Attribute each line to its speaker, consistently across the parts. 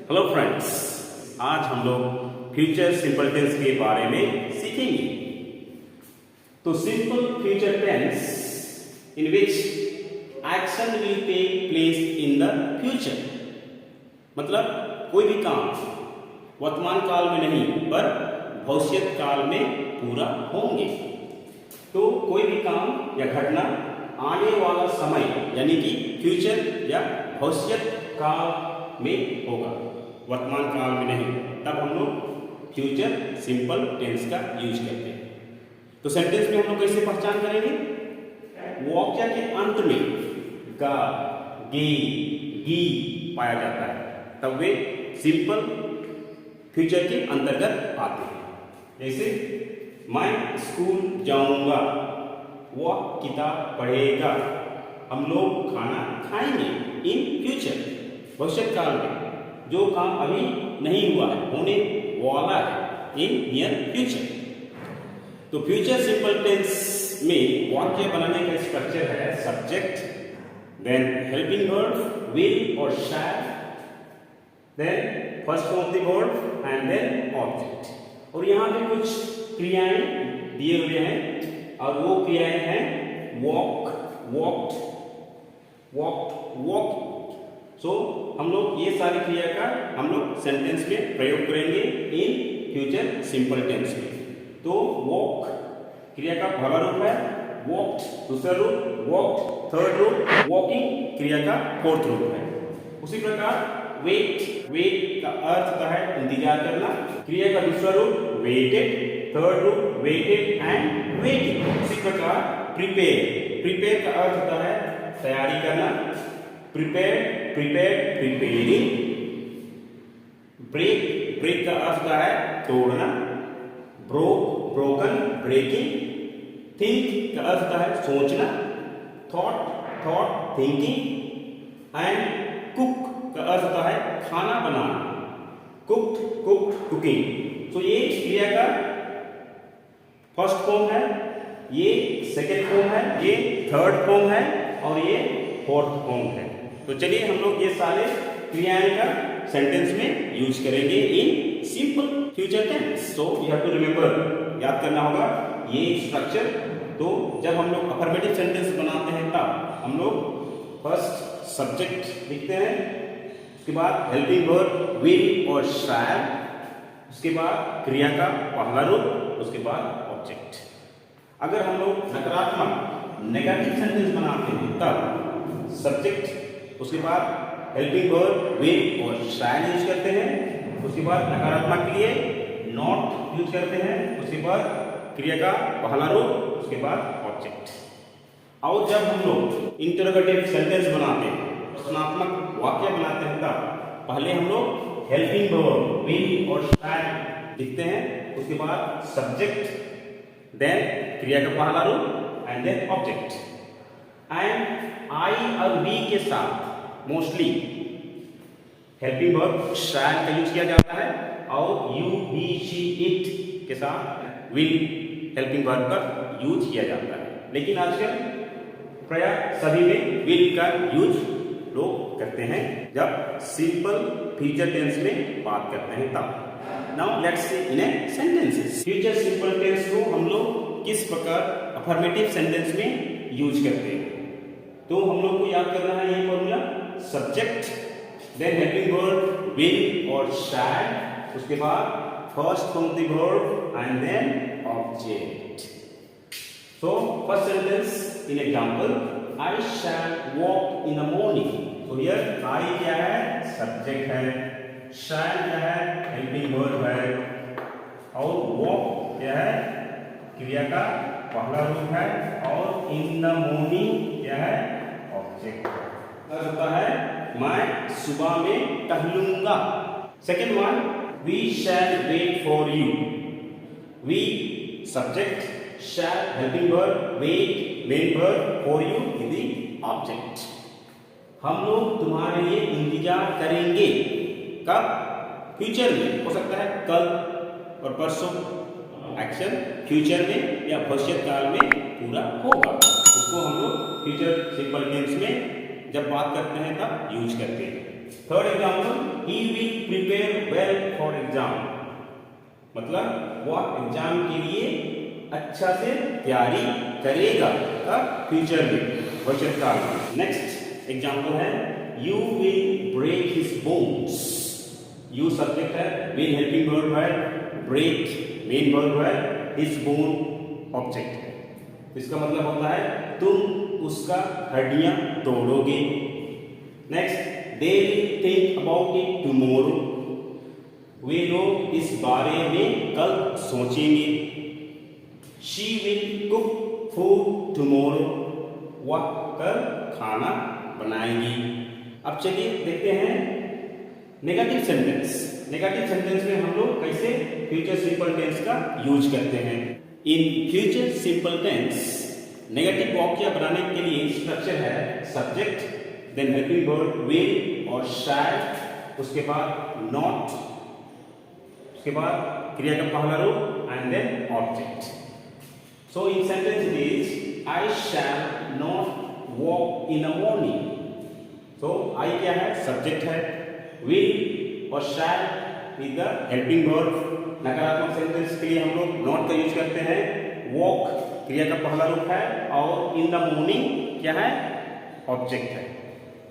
Speaker 1: Hello friends, आज हम लोग फ्यूचर सिंपल टेंस के बारे में सीखेंगे। तो simple future tense in which action will take place in the future, मतलब कोई भी काम वर्तमान काल में नहीं पर भविष्य काल में पूरा होंगे। तो कोई भी काम या घटना आने वाला समय यानी कि फ्यूचर या भविष्य काल में होगा, वर्तमान काल में नहीं। तब हम लोग फ्यूचर सिंपल टेंस का यूज करते हैं। तो सेंटेंस में हम लोग कैसे पहचान करेंगे? वाक्य के अंत में गा, गे, गी पाया जाता है, तब वे सिंपल फ्यूचर के अंतर्गत आते हैं। जैसे मैं स्कूल जाऊंगा, वह किताब पढ़ेगा, हम लोग खाना खाएंगे। इन फ्यूचर, भविष्य काल में जो काम अभी नहीं हुआ है, होने वाला है, इन नियर फ्यूचर। तो फ्यूचर सिंपल टेंस में वाक्य बनाने का स्ट्रक्चर है subject, then helping verb will और shall, then first form of the verb and then object. और यहाँ पे कुछ क्रियाएं दिए हुए हैं और वो क्रियाएं हैं वॉक, वॉक्ड, वॉक्ड, वॉक। सो हम लोग ये सारी क्रिया का हम लोग सेंटेंस में प्रयोग करेंगे इन फ्यूचर सिंपल टेंस में। तो वॉक क्रिया का पहला रूप है, वॉक्ड दूसरा रूप, वॉक्ड थर्ड रूप, वॉकिंग क्रिया का फोर्थ रूप है। उसी प्रकार वेट, वेट का अर्थ होता है इंतजार करना, क्रिया का दूसरा रूप वेटेड, थर्ड रूप वेटेड एंड वेटिंग। उसी प्रकार प्रिपेयर, प्रिपेयर का अर्थ होता है तैयारी करना, prepare, prepare, preparing. Break, break का अर्थ होता है तोड़ना, ब्रोक, ब्रोकन, ब्रेकिंग। थिंक का अर्थ होता है सोचना, thought, thought, thinking. And cook का अर्थ होता है खाना बनाना, कुक्ड, कुक्ड, कुकिंग। तो ये क्रिया का फर्स्ट फॉर्म है, ये सेकेंड फॉर्म है, ये थर्ड फॉर्म है और ये फोर्थ फॉर्म है। तो चलिए हम लोग ये सारे क्रियाएं का सेंटेंस में यूज करेंगे in simple future tense. So you have to remember, याद करना होगा ये स्ट्रक्चर। तो जब हम लोग अफर्मेटिव सेंटेंस बनाते हैं तब हम लोग फर्स्ट सब्जेक्ट लिखते हैं, उसके बाद हेल्पिंग वर्ब विल और शैल, उसके बाद क्रिया का पहला रूप, उसके बाद ऑब्जेक्ट। अगर हम लोग नकारात्मक नेगेटिव सेंटेंस बनाते हैं तब सब्जेक्ट, उसके बाद हेल्पिंग वर्ब विल और शैल यूज करते हैं, उसके बाद नकारात्मक के लिए नॉट यूज करते हैं, उसके बाद क्रिया का पहला रूप, उसके बाद ऑब्जेक्ट। और जब हम लोग इंटरोगेटिव सेंटेंस बनाते हैं, प्रश्नात्मक वाक्य बनाते हैं, तब पहले हम लोग हेल्पिंग वर्ब विल और शैल लिखते हैं, उसके बाद सब्जेक्ट, देन क्रिया का पहला रूप and then object. And I और वी के साथ मोस्टली हेल्पिंग वर्ब शैल का यूज किया जाता है और यू, ही, शी, इट के साथ विल हेल्पिंग वर्ब का यूज किया जाता है। लेकिन आजकल प्राय सभी में विल का यूज लोग करते हैं जब सिंपल फ्यूचर टेंस में बात करते हैं तब। Now let's see in a sentences future simple tense को हम लोग किस प्रकार अफर्मेटिव सेंटेंस में यूज करते हैं। तो हम लोग को याद करना है ये formula, subject, then helping verb will और शैल, उसके बाद first form of the verb and then object. So first sentence in example, I shall walk in the morning. तो here I क्या है? सब्जेक्ट है, shall क्या है? हेल्पिंग वर्ब है और walk क्या है? क्रिया का पहला रूप है और in the morning क्या है? ऑब्जेक्ट। अर्थ होता है मैं सुबह में टहलूंगा। Second one, we shall wait for you. We subject, shall helping verb, wait main verb, for you in the object. हम लोग तुम्हारे लिए इंतजार करेंगे। कब? फ्यूचर में, हो सकता है कल और परसों। एक्शन फ्यूचर में या भविष्य काल में पूरा होगा, उसको हम लोग फ्यूचर सिंपल टेंस में जब बात करते हैं तब यूज करते हैं। Third example, he will for exam, मतलब वह एग्जाम के लिए अच्छा से तैयारी करेगा का फ्यूचर में, भविष्य काल में। नेक्स्ट एग्जाम्पल है you will break his bones. You subject है, विल हेल्पिंग वर्ब है, ब्रेक मेन वर्ब है, हिज बोन ऑब्जेक्ट है। इसका मतलब होता है तुम उसका हड्डियां तोड़ोगे। Next, they will think about it tomorrow. वे लोग इस बारे में कल सोचेंगे। She will cook food tomorrow. वह कल खाना बनाएगी। अब चलिए देखते हैं नेगेटिव सेंटेंस। नेगेटिव सेंटेंस में हम लोग कैसे फ्यूचर सिंपल टेंस का यूज करते हैं। In future simple tense negative वाक्य बनाने के लिए स्ट्रक्चर है subject, then helping verb will और शैल, उसके बाद नॉट, उसके बाद क्रिया का पहला रूप and then object. So in sentence it is I shall not walk in the morning. So I क्या है, सब्जेक्ट है, विल और shall is the helping verb. नकारात्मक सेंटेंस के लिए हम लोग नॉट का यूज करते हैं। वॉक क्रिया का पहला रूप है और इन द मॉर्निंग क्या है, ऑब्जेक्ट है।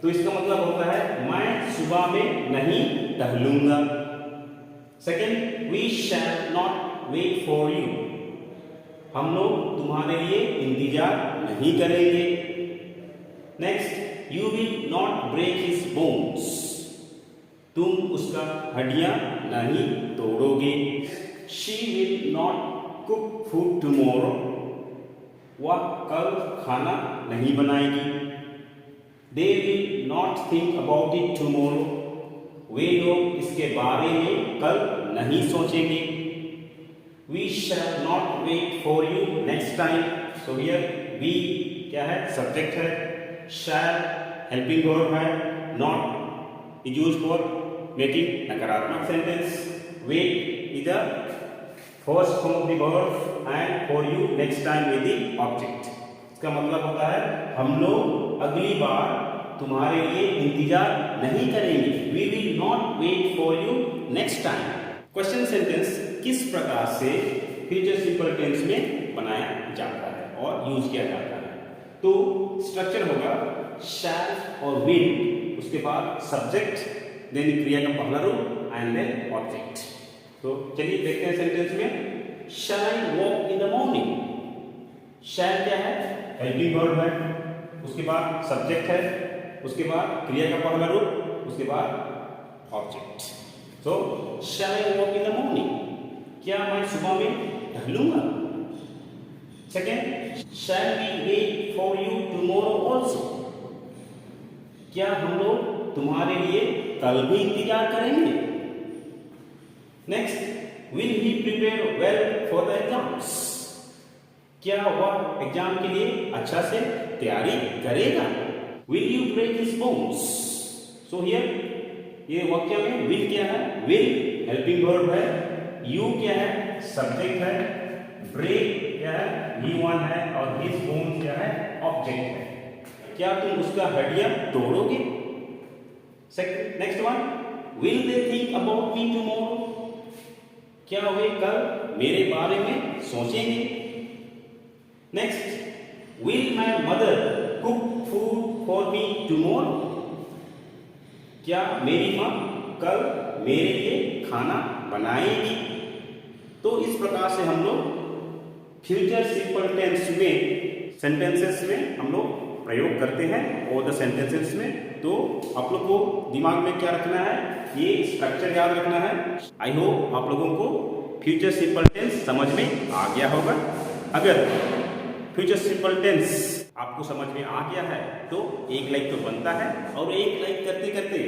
Speaker 1: तो इसका मतलब होता है मैं सुबह में नहीं टहलूंगा। Second, we shall not wait for you. हम लोग तुम्हारे लिए इंतजार नहीं करेंगे। Next, you will not break his bones. तुम उसका हड्डियां नहीं तोड़ोगे। She will not cook food tomorrow. वह कल खाना नहीं बनाएगी। They will not think about it tomorrow. वे लोग इसके बारे में कल नहीं सोचेंगे। We shall not wait for you next time. So here we क्या है, सब्जेक्ट है, शैल हेल्पिंग वर्ब है, not is used for making नकारात्मक sentence, wait is the first form of the verb and for you next time with the object. इसका मतलब होता है हम लोग अगली बार तुम्हारे लिए इंतजार नहीं करेंगे। We will not wait for you next time. Question sentence किस प्रकार से फ्यूचर सिंपल टेंस में बनाया जाता है और यूज किया जाता है? तो स्ट्रक्चर होगा शैल और विल, उसके बाद सब्जेक्ट, देन क्रिया का पहला रूप एंड देन ऑब्जेक्ट। तो चलिए देखते हैं सेंटेंस में। Shall I walk in the morning. Shall क्या है, हेल्पिंग वर्ब है, उसके बाद सब्जेक्ट है, उसके बाद क्रिया का पहला रूप, उसके बाद object. So shall I walk in the morning, क्या मैं सुबह में टहलूंगा। Second, shall we wait for you tomorrow also. क्या हम लोग तुम्हारे लिए कल भी इंतजार करेंगे। Next, will he prepare well for the exams. क्या वह एग्जाम के लिए अच्छा से तैयारी करेगा। Will you break his bones. So here ये वाक्य में विल क्या है, विल हेल्पिंग वर्ब है, यू क्या है, सब्जेक्ट है, ब्रेक क्या है, V1 है और हिज बोन्स क्या है, ऑब्जेक्ट है। क्या तुम उसका हड्डियां तोड़ोगे। Next one, will they think about me tomorrow. क्या वे कल मेरे बारे में सोचेंगे। Next, will my mother cook food for me tomorrow. क्या मेरी माँ कल मेरे लिए खाना बनाएगी। तो इस प्रकार से हम लोग फ्यूचर सिंपल टेंस में सेंटेंसेस में हम लोग प्रयोग करते हैं और द सेंटेंसेस में। तो आप लोग को दिमाग में क्या रखना है, ये स्ट्रक्चर याद रखना है। आई होप आप लोगों को फ्यूचर सिंपल टेंस समझ में आ गया होगा। अगर फ्यूचर सिंपल टेंस आपको समझ में आ गया है तो एक लाइक तो बनता है, और एक लाइक करते करते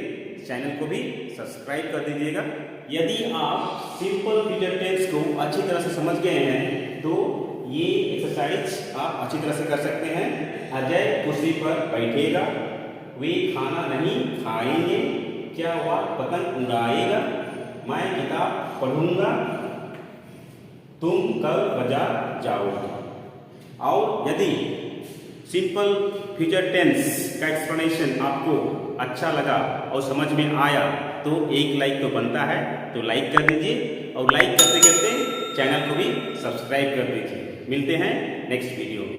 Speaker 1: चैनल को भी सब्सक्राइब कर दीजिएगा। यदि आप सिंपल फ्यूचर टेंस को अच्छी तरह से समझ गए हैं तो ये एक्सरसाइज आप अच्छी तरह से कर सकते हैं। अजय कुर्सी पर बैठेगा, वे खाना नहीं खाएंगे, क्या वह पतंग उड़ाएगा, मैं किताब पढ़ूंगा, तुम कल बाजार जाओगे। और यदि सिंपल फ्यूचर टेंस का एक्सप्लेनेशन आपको अच्छा लगा और समझ में आया तो एक लाइक तो बनता है, तो लाइक कर दीजिए और लाइक करते करते चैनल को भी सब्सक्राइब कर दीजिए। मिलते हैं नेक्स्ट वीडियो में।